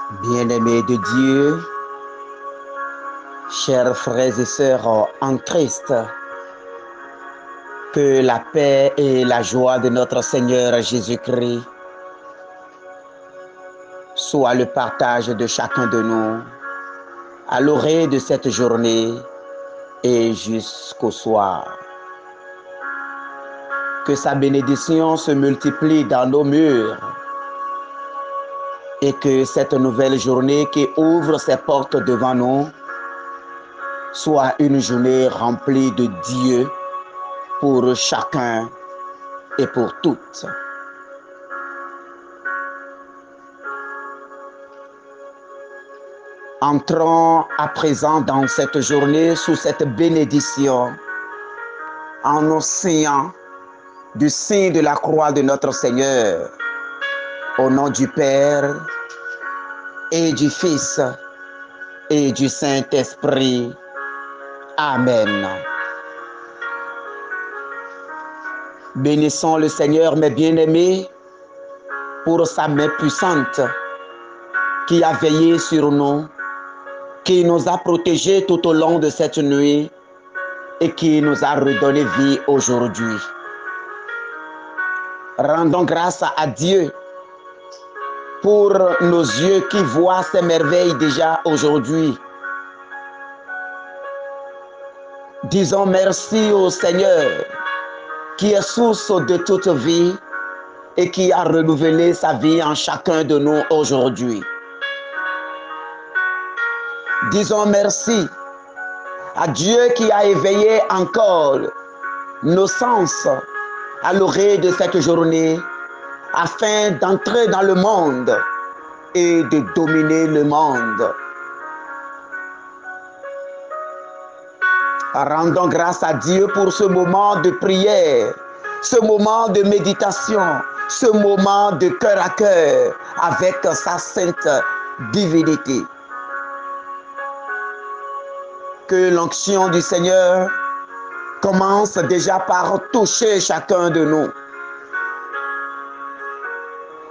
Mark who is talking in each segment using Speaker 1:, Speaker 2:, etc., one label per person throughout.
Speaker 1: Bien-aimés de Dieu, chers frères et sœurs en Christ, que la paix et la joie de notre Seigneur Jésus-Christ soient le partage de chacun de nous à l'orée de cette journée et jusqu'au soir. Que sa bénédiction se multiplie dans nos murs et que cette nouvelle journée qui ouvre ses portes devant nous soit une journée remplie de Dieu pour chacun et pour toutes. Entrons à présent dans cette journée sous cette bénédiction en nous signant du signe de la croix de notre Seigneur. Au nom du Père et du Fils et du Saint-Esprit. Amen. Bénissons le Seigneur, mes bien-aimés, pour sa main puissante qui a veillé sur nous, qui nous a protégés tout au long de cette nuit et qui nous a redonné vie aujourd'hui. Rendons grâce à Dieu pour nos yeux qui voient ces merveilles déjà aujourd'hui. Disons merci au Seigneur qui est source de toute vie et qui a renouvelé sa vie en chacun de nous aujourd'hui. Disons merci à Dieu qui a éveillé encore nos sens à l'orée de cette journée afin d'entrer dans le monde et de dominer le monde. Rendons grâce à Dieu pour ce moment de prière, ce moment de méditation, ce moment de cœur à cœur avec sa sainte divinité. Que l'onction du Seigneur commence déjà par toucher chacun de nous.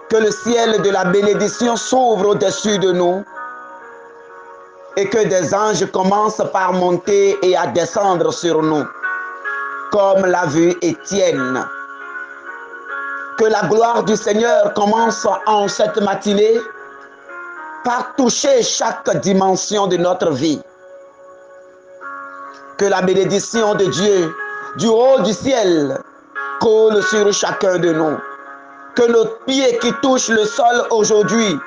Speaker 1: Que le ciel de la bénédiction s'ouvre au-dessus de nous et que des anges commencent par monter et à descendre sur nous, comme l'a vu Étienne. Que la gloire du Seigneur commence en cette matinée par toucher chaque dimension de notre vie. Que la bénédiction de Dieu, du haut du ciel, coule sur chacun de nous. Que nos pieds qui touchent le sol aujourd'hui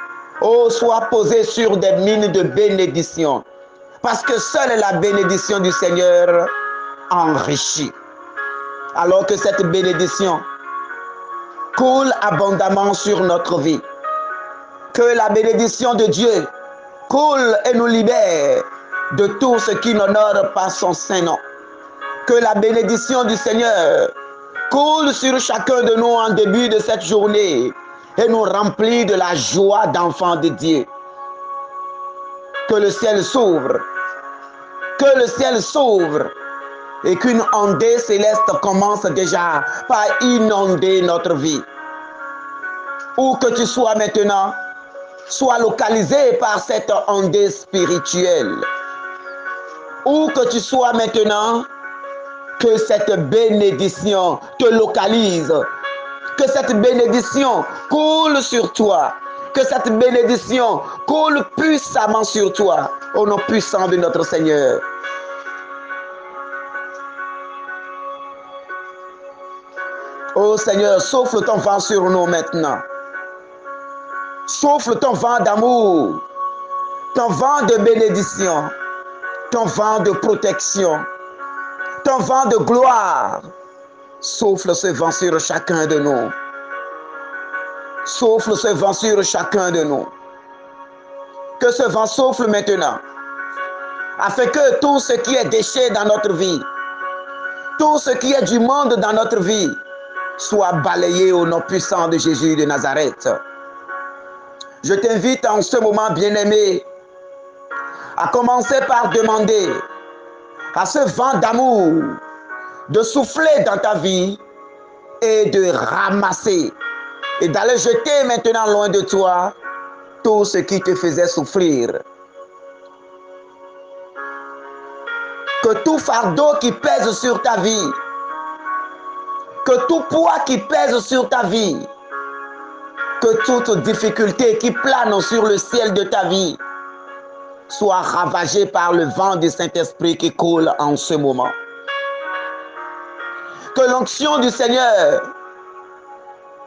Speaker 1: soient posés sur des mines de bénédiction. Parce que seule la bénédiction du Seigneur enrichit. Alors que cette bénédiction coule abondamment sur notre vie. Que la bénédiction de Dieu coule et nous libère de tout ce qui n'honore pas son saint nom. Que la bénédiction du Seigneur coule sur chacun de nous en début de cette journée et nous remplit de la joie d'enfants de Dieu. Que le ciel s'ouvre. Que le ciel s'ouvre et qu'une ondée céleste commence déjà par inonder notre vie. Où que tu sois maintenant, sois localisé par cette ondée spirituelle. Où que tu sois maintenant, que cette bénédiction te localise, que cette bénédiction coule sur toi, que cette bénédiction coule puissamment sur toi, au nom puissant de notre Seigneur. Oh Seigneur, souffle ton vent sur nous maintenant. Souffle ton vent d'amour, ton vent de bénédiction, ton vent de protection, ton vent de gloire. Souffle ce vent sur chacun de nous. Souffle ce vent sur chacun de nous. Que ce vent souffle maintenant, afin que tout ce qui est déchet dans notre vie, tout ce qui est du monde dans notre vie, soit balayé au nom puissant de Jésus de Nazareth. Je t'invite en ce moment, bien-aimé, à commencer par demander à ce vent d'amour de souffler dans ta vie et de ramasser et d'aller jeter maintenant loin de toi tout ce qui te faisait souffrir. Que tout fardeau qui pèse sur ta vie, que tout poids qui pèse sur ta vie, que toute difficulté qui plane sur le ciel de ta vie soit ravagée par le vent du Saint-Esprit qui coule en ce moment. Que l'onction du Seigneur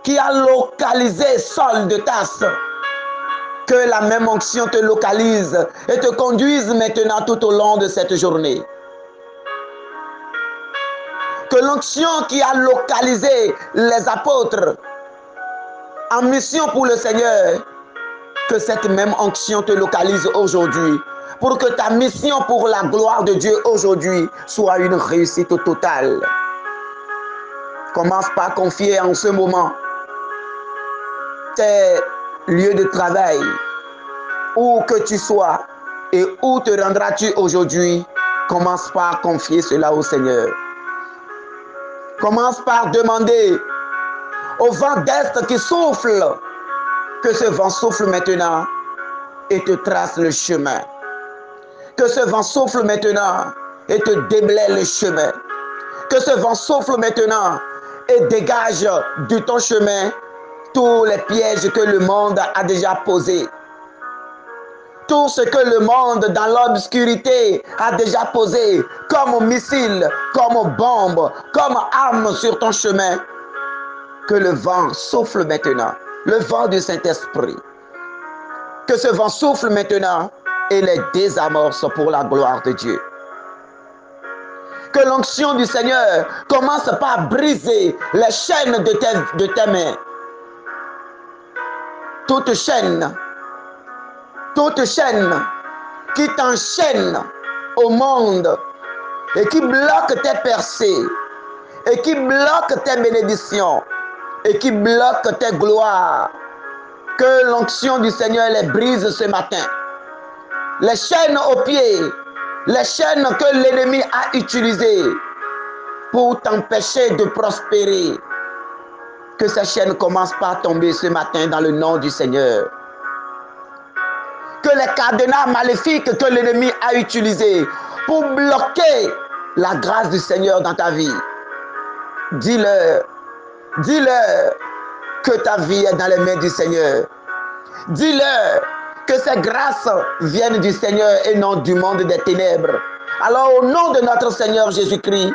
Speaker 1: qui a localisé Saul de Tarse, que la même onction te localise et te conduise maintenant tout au long de cette journée. Que l'onction qui a localisé les apôtres en mission pour le Seigneur, que cette même onction te localise aujourd'hui, pour que ta mission pour la gloire de Dieu aujourd'hui soit une réussite totale. Commence par confier en ce moment tes lieux de travail, où que tu sois et où te rendras-tu aujourd'hui. Commence par confier cela au Seigneur. Commence par demander au vent d'est qui souffle, que ce vent souffle maintenant et te trace le chemin. Que ce vent souffle maintenant et te déblaye le chemin. Que ce vent souffle maintenant et dégage de ton chemin tous les pièges que le monde a déjà posés. Tout ce que le monde dans l'obscurité a déjà posé comme missile, comme bombe, comme arme sur ton chemin. Que le vent souffle maintenant, le vent du Saint-Esprit. Que ce vent souffle maintenant et les désamorce pour la gloire de Dieu. Que l'onction du Seigneur commence par briser les chaînes de tes mains. Toute chaîne qui t'enchaîne au monde et qui bloque tes percées et qui bloque tes bénédictions et qui bloque tes gloires. Que l'onction du Seigneur les brise ce matin. Les chaînes aux pieds, les chaînes que l'ennemi a utilisées pour t'empêcher de prospérer. Que ces chaînes commencent par tomber ce matin dans le nom du Seigneur. Que les cadenas maléfiques que l'ennemi a utilisés pour bloquer la grâce du Seigneur dans ta vie. Dis-leur que ta vie est dans les mains du Seigneur. Dis-leur que ces grâces viennent du Seigneur et non du monde des ténèbres. Alors au nom de notre Seigneur Jésus-Christ,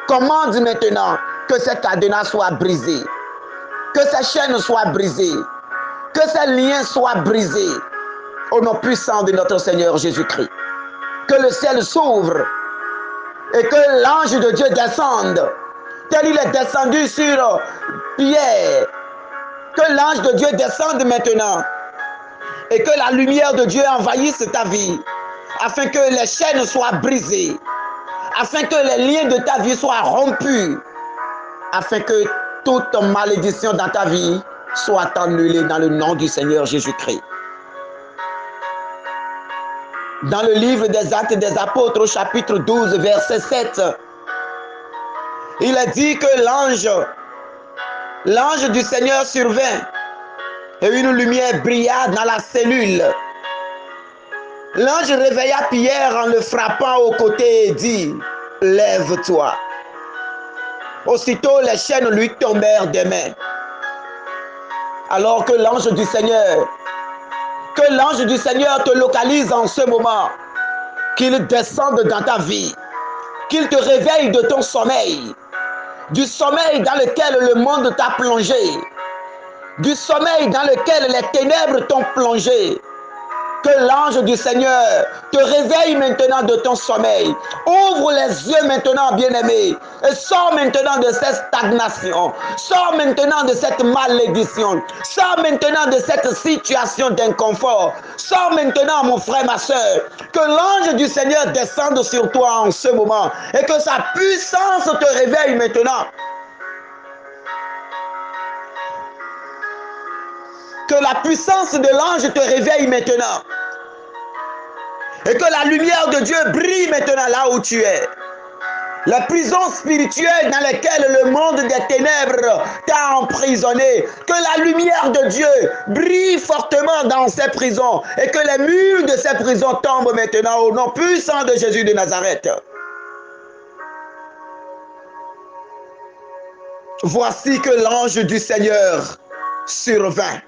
Speaker 1: commande maintenant que ces cadenas soient brisés, que ces chaînes soient brisées, que ces liens soient brisés. Au nom puissant de notre Seigneur Jésus-Christ. Que le ciel s'ouvre et que l'ange de Dieu descende, tel il est descendu sur Pierre. Que l'ange de Dieu descende maintenant et que la lumière de Dieu envahisse ta vie, afin que les chaînes soient brisées, afin que les liens de ta vie soient rompus, afin que toute malédiction dans ta vie soit annulée dans le nom du Seigneur Jésus-Christ. Dans le livre des Actes des Apôtres, au chapitre 12, verset 7, il est dit que l'ange du Seigneur survint et une lumière brilla dans la cellule. L'ange réveilla Pierre en le frappant au côté et dit, « Lève-toi ». Aussitôt les chaînes lui tombèrent des mains. Alors que l'ange du Seigneur te localise en ce moment, qu'il descende dans ta vie, qu'il te réveille de ton sommeil, du sommeil dans lequel le monde t'a plongé, du sommeil dans lequel les ténèbres t'ont plongé. Que l'ange du Seigneur te réveille maintenant de ton sommeil. Ouvre les yeux maintenant, bien-aimé, et sors maintenant de cette stagnation. Sors maintenant de cette malédiction. Sors maintenant de cette situation d'inconfort. Sors maintenant, mon frère, ma soeur. Que l'ange du Seigneur descende sur toi en ce moment et que sa puissance te réveille maintenant. Que la puissance de l'ange te réveille maintenant. Et que la lumière de Dieu brille maintenant là où tu es. Les prisons spirituelles dans lesquelles le monde des ténèbres t'a emprisonné. Que la lumière de Dieu brille fortement dans ces prisons et que les murs de ces prisons tombent maintenant au nom puissant de Jésus de Nazareth. Voici que l'ange du Seigneur survint.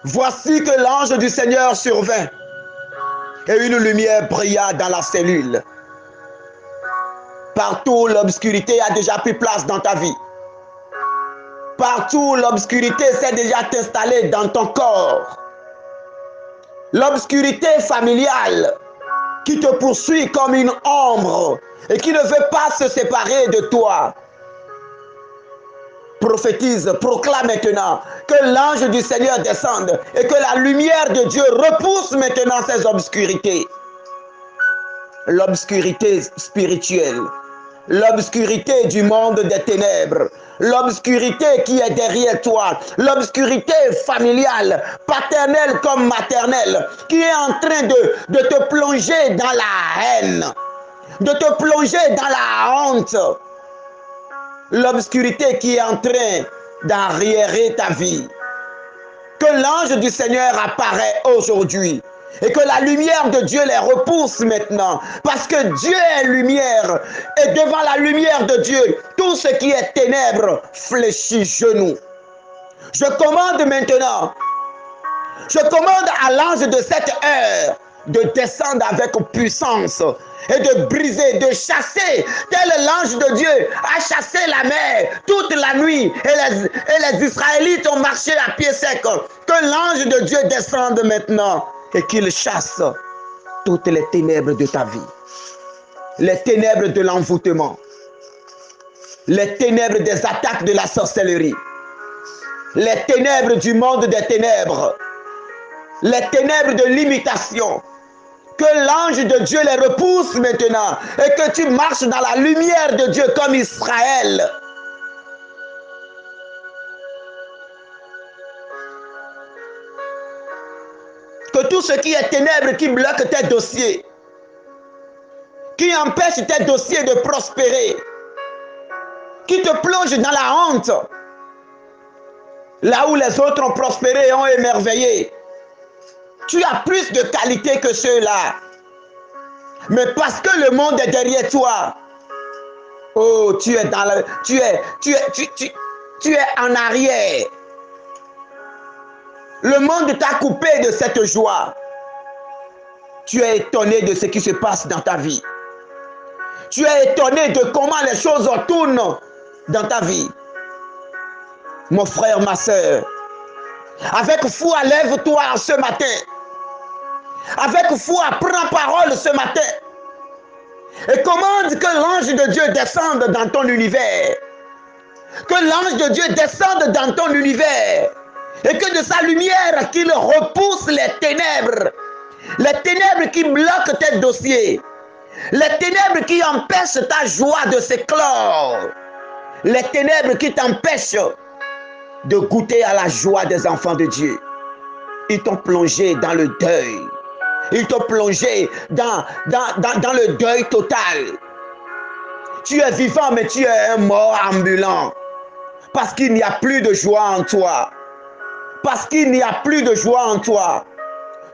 Speaker 1: Voici que l'ange du Seigneur survint et une lumière brilla dans la cellule. Partout, l'obscurité a déjà pris place dans ta vie. Partout, l'obscurité s'est déjà installée dans ton corps. L'obscurité familiale qui te poursuit comme une ombre et qui ne veut pas se séparer de toi. Prophétise, proclame maintenant que l'ange du Seigneur descende et que la lumière de Dieu repousse maintenant ces obscurités. L'obscurité spirituelle, l'obscurité du monde des ténèbres, l'obscurité qui est derrière toi, l'obscurité familiale, paternelle comme maternelle, qui est en train de te plonger dans la haine, de te plonger dans la honte. L'obscurité qui est en train d'arriérer ta vie. Que l'ange du Seigneur apparaît aujourd'hui et que la lumière de Dieu les repousse maintenant. Parce que Dieu est lumière et devant la lumière de Dieu, tout ce qui est ténèbres fléchit genoux. Je commande maintenant, je commande à l'ange de cette heure de descendre avec puissance et de briser, de chasser, tel l'ange de Dieu a chassé la mer toute la nuit et les Israélites ont marché à pied sec. Que l'ange de Dieu descende maintenant et qu'il chasse toutes les ténèbres de ta vie, les ténèbres de l'envoûtement, les ténèbres des attaques de la sorcellerie, les ténèbres du monde des ténèbres, les ténèbres de l'imitation. Que l'ange de Dieu les repousse maintenant et que tu marches dans la lumière de Dieu comme Israël. Que tout ce qui est ténèbres qui bloque tes dossiers, qui empêche tes dossiers de prospérer, qui te plonge dans la honte, là où les autres ont prospéré et ont émerveillé. Tu as plus de qualité que ceux-là. Mais parce que le monde est derrière toi, oh, tu es dans le, tu es en arrière. Le monde t'a coupé de cette joie. Tu es étonné de ce qui se passe dans ta vie. Tu es étonné de comment les choses tournent dans ta vie. Mon frère, ma soeur, avec foi, lève-toi ce matin. Avec foi, prends parole ce matin. Et commande que l'ange de Dieu descende dans ton univers. Que l'ange de Dieu descende dans ton univers. Et que de sa lumière, qu'il repousse les ténèbres. Les ténèbres qui bloquent tes dossiers. Les ténèbres qui empêchent ta joie de s'éclore. Les ténèbres qui t'empêchent de goûter à la joie des enfants de Dieu. Ils t'ont plongé dans le deuil. Ils t'ont plongé dans le deuil total. Tu es vivant, mais tu es un mort ambulant. Parce qu'il n'y a plus de joie en toi. Parce qu'il n'y a plus de joie en toi.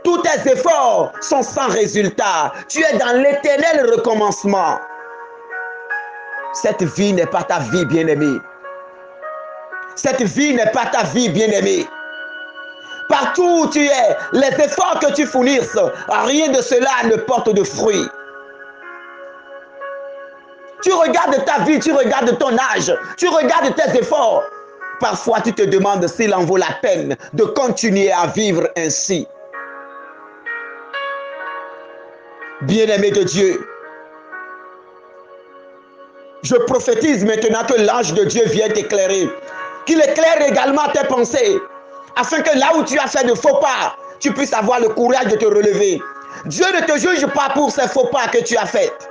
Speaker 1: Tous tes efforts sont sans résultat. Tu es dans l'éternel recommencement. Cette vie n'est pas ta vie, bien-aimée. Cette vie n'est pas ta vie, bien-aimée. Partout où tu es, les efforts que tu fournisses, rien de cela ne porte de fruits. Tu regardes ta vie, tu regardes ton âge, tu regardes tes efforts. Parfois, tu te demandes s'il en vaut la peine de continuer à vivre ainsi. Bien-aimé de Dieu, je prophétise maintenant que l'ange de Dieu vient t'éclairer. Qu'il éclaire également tes pensées. Afin que là où tu as fait de faux pas, tu puisses avoir le courage de te relever. Dieu ne te juge pas pour ces faux pas que tu as faits.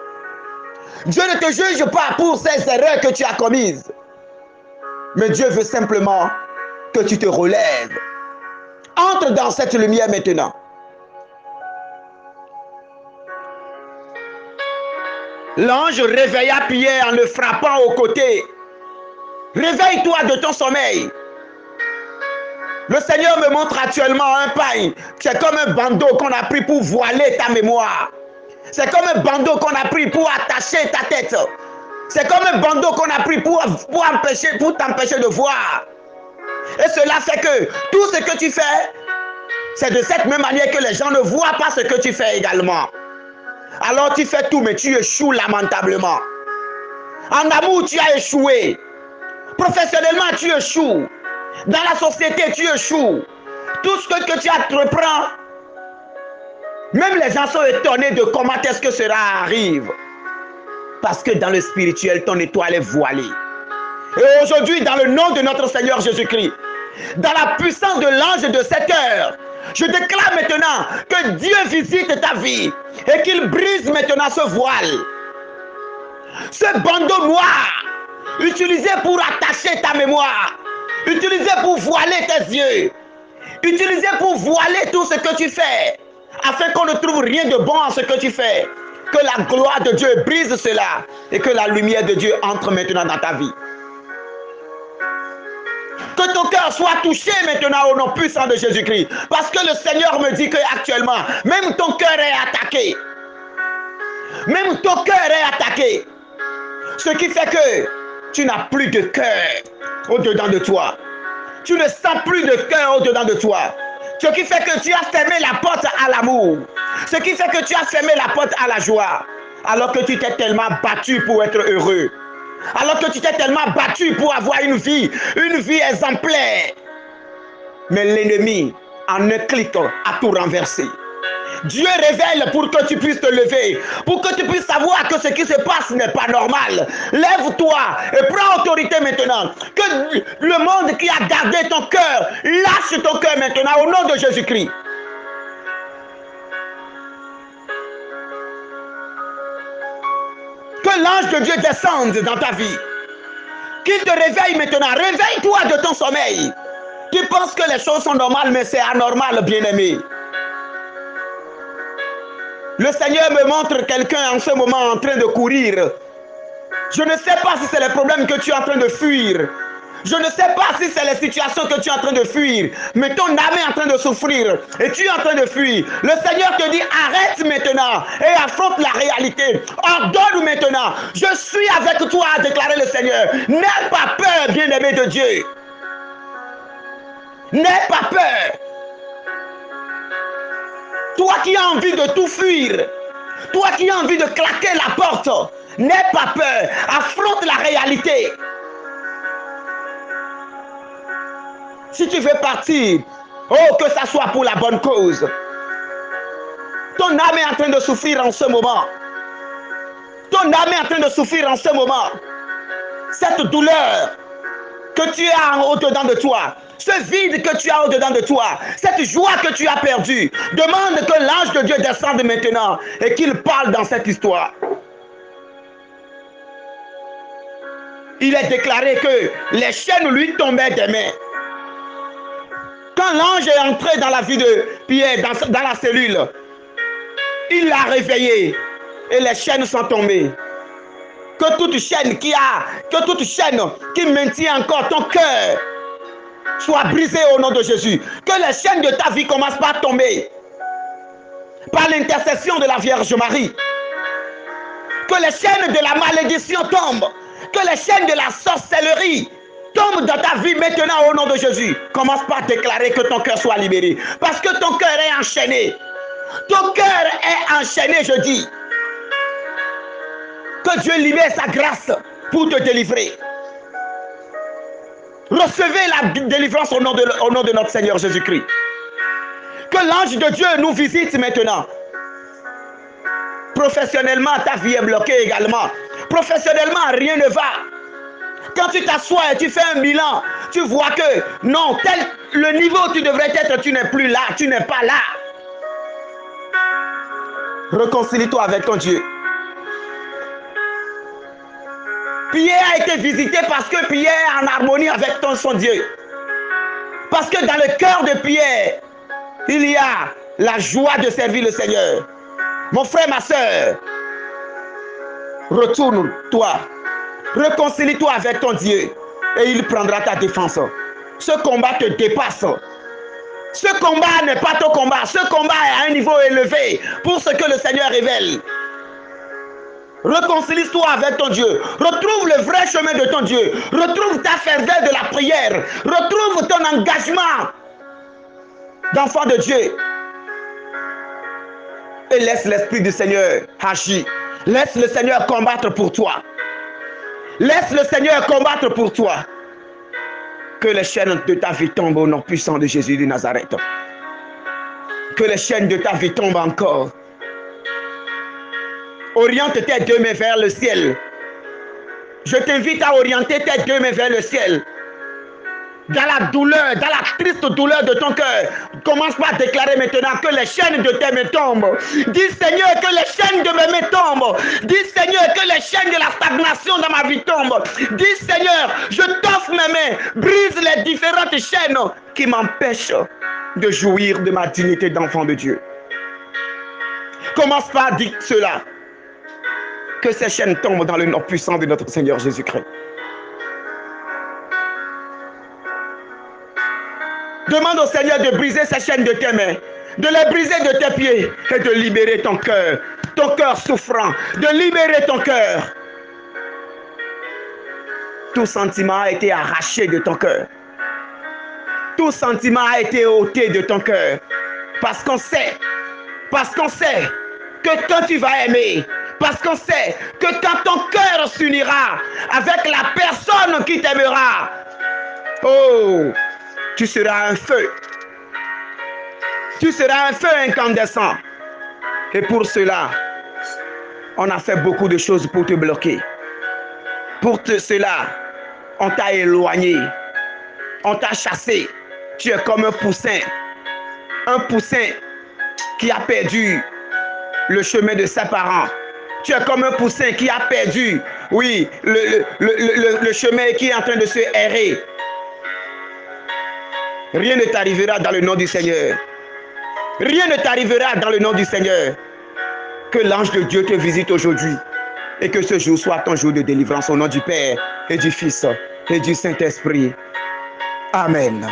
Speaker 1: Dieu ne te juge pas pour ces erreurs que tu as commises. Mais Dieu veut simplement que tu te relèves. Entre dans cette lumière maintenant. L'ange réveilla Pierre en le frappant au côté. Réveille-toi de ton sommeil. Le Seigneur me montre actuellement un pain. C'est comme un bandeau qu'on a pris pour voiler ta mémoire. C'est comme un bandeau qu'on a pris pour attacher ta tête. C'est comme un bandeau qu'on a pris pour t'empêcher de voir. Et cela fait que tout ce que tu fais, c'est de cette même manière que les gens ne voient pas ce que tu fais également. Alors tu fais tout, mais tu échoues lamentablement. En amour, tu as échoué. Professionnellement, tu échoues. Dans la société, tu échoues. Tout ce que tu entreprends, même les gens sont étonnés de comment est-ce que cela arrive. Parce que dans le spirituel, ton étoile est voilée. Et aujourd'hui, dans le nom de notre Seigneur Jésus-Christ, dans la puissance de l'ange de cette heure, je déclare maintenant que Dieu visite ta vie et qu'il brise maintenant ce voile. Ce bandeau noir, utilisé pour attacher ta mémoire, utilisé pour voiler tes yeux, utilisé pour voiler tout ce que tu fais, afin qu'on ne trouve rien de bon en ce que tu fais. Que la gloire de Dieu brise cela et que la lumière de Dieu entre maintenant dans ta vie. Que ton cœur soit touché maintenant au nom puissant de Jésus-Christ. Parce que le Seigneur me dit qu'actuellement, même ton cœur est attaqué. Même ton cœur est attaqué. Ce qui fait que tu n'as plus de cœur au-dedans de toi. Tu ne sens plus de cœur au-dedans de toi. Ce qui fait que tu as fermé la porte à l'amour. Ce qui fait que tu as fermé la porte à la joie. Alors que tu t'es tellement battu pour être heureux. Alors que tu t'es tellement battu pour avoir une vie exemplaire. Mais l'ennemi, en un clic, a tout renversé. Dieu révèle pour que tu puisses te lever, pour que tu puisses savoir que ce qui se passe n'est pas normal. Lève-toi et prends autorité maintenant. Que le monde qui a gardé ton cœur, lâche ton cœur maintenant au nom de Jésus-Christ. Que l'ange de Dieu descende dans ta vie. Qu'il te réveille maintenant. Réveille-toi de ton sommeil. Tu penses que les choses sont normales, mais c'est anormal, bien-aimé. Le Seigneur me montre quelqu'un en ce moment en train de courir. Je ne sais pas si c'est les problèmes que tu es en train de fuir. Je ne sais pas si c'est les situations que tu es en train de fuir. Mais ton âme est en train de souffrir. Et tu es en train de fuir. Le Seigneur te dit, arrête maintenant. Et affronte la réalité. Ordonne maintenant. Je suis avec toi, a déclaré le Seigneur. N'aie pas peur, bien-aimé de Dieu. N'aie pas peur. Toi qui as envie de tout fuir, toi qui as envie de claquer la porte, n'aie pas peur, affronte la réalité. Si tu veux partir, oh que ça soit pour la bonne cause. Ton âme est en train de souffrir en ce moment. Ton âme est en train de souffrir en ce moment. Cette douleur que tu as au-dedans de toi, ce vide que tu as au-dedans de toi, cette joie que tu as perdue, demande que l'ange de Dieu descende maintenant et qu'il parle dans cette histoire. Il est déclaré que les chaînes lui tombaient des mains. Quand l'ange est entré dans la vie de Pierre, dans la cellule, il l'a réveillé et les chaînes sont tombées. Que toute chaîne qui maintient encore ton cœur soit brisée au nom de Jésus. Que les chaînes de ta vie commencent par tomber. Par l'intercession de la Vierge Marie. Que les chaînes de la malédiction tombent. Que les chaînes de la sorcellerie tombent dans ta vie maintenant au nom de Jésus. Commence par déclarer que ton cœur soit libéré. Parce que ton cœur est enchaîné. Ton cœur est enchaîné, je dis. Que Dieu libère sa grâce pour te délivrer. Recevez la délivrance au nom de notre Seigneur Jésus-Christ. Que l'ange de Dieu nous visite maintenant. Professionnellement, ta vie est bloquée également. Professionnellement, rien ne va. Quand tu t'assois et tu fais un bilan, tu vois que non, le niveau où tu devrais être, tu n'es plus là, tu n'es pas là. Réconcilie-toi avec ton Dieu. Pierre a été visité parce que Pierre est en harmonie avec son Dieu. Parce que dans le cœur de Pierre, il y a la joie de servir le Seigneur. Mon frère, ma soeur, Retourne-toi. Réconcilie-toi avec ton Dieu et il prendra ta défense. Ce combat te dépasse. Ce combat n'est pas ton combat. Ce combat est à un niveau élevé pour ce que le Seigneur révèle. Réconcilie-toi avec ton Dieu. Retrouve le vrai chemin de ton Dieu. Retrouve ta ferveur de la prière. Retrouve ton engagement d'enfant de Dieu. Et laisse l'Esprit du Seigneur agir. Laisse le Seigneur combattre pour toi. Laisse le Seigneur combattre pour toi. Que les chaînes de ta vie tombent au nom puissant de Jésus de Nazareth. Que les chaînes de ta vie tombent encore. Oriente tes deux mains vers le ciel. Je t'invite à orienter tes deux mains vers le ciel. Dans la douleur, dans la triste douleur de ton cœur, commence par déclarer maintenant que les chaînes de tes mains tombent. Dis Seigneur que les chaînes de mes mains tombent. Dis Seigneur que les chaînes de la stagnation dans ma vie tombent. Dis Seigneur, je t'offre mes mains, brise les différentes chaînes qui m'empêchent de jouir de ma dignité d'enfant de Dieu. Commence par dire cela. Que ces chaînes tombent dans le nom puissant de notre Seigneur Jésus-Christ. Demande au Seigneur de briser ces chaînes de tes mains, de les briser de tes pieds et de libérer ton cœur souffrant, de libérer ton cœur. Tout sentiment a été arraché de ton cœur. Tout sentiment a été ôté de ton cœur. Parce qu'on sait que quand tu vas aimer, parce qu'on sait que quand ton cœur s'unira avec la personne qui t'aimera, oh, tu seras un feu. Tu seras un feu incandescent. Et pour cela, on a fait beaucoup de choses pour te bloquer. Pour cela, on t'a éloigné. On t'a chassé. Tu es comme un poussin. Un poussin qui a perdu le chemin de ses parents. Tu es comme un poussin qui a perdu, oui, le chemin qui est en train de se errer. Rien ne t'arrivera dans le nom du Seigneur. Rien ne t'arrivera dans le nom du Seigneur. Que l'ange de Dieu te visite aujourd'hui et que ce jour soit ton jour de délivrance au nom du Père et du Fils et du Saint-Esprit. Amen.